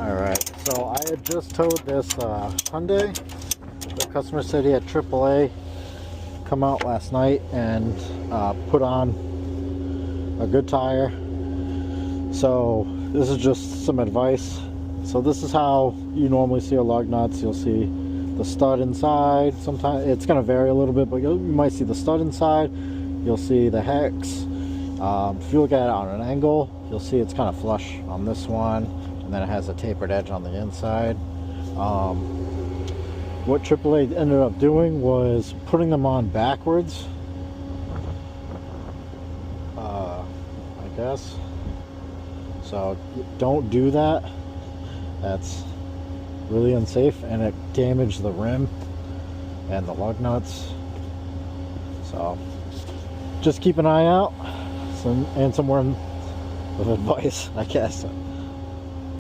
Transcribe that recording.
Alright, so I had just towed this Hyundai. The customer said he had AAA come out last night and put on a good tire. So this is just some advice. So this is how you normally see a lug nuts. You'll see the stud inside. Sometimes it's going to vary a little bit, but you might see the stud inside. You'll see the hex. If you look at it on an angle, you'll see it's kind of flush on this one, and then it has a tapered edge on the inside. What AAA ended up doing was putting them on backwards, I guess. So don't do that. That's really unsafe, and it damaged the rim and the lug nuts. So just keep an eye out. Some word of advice, I guess.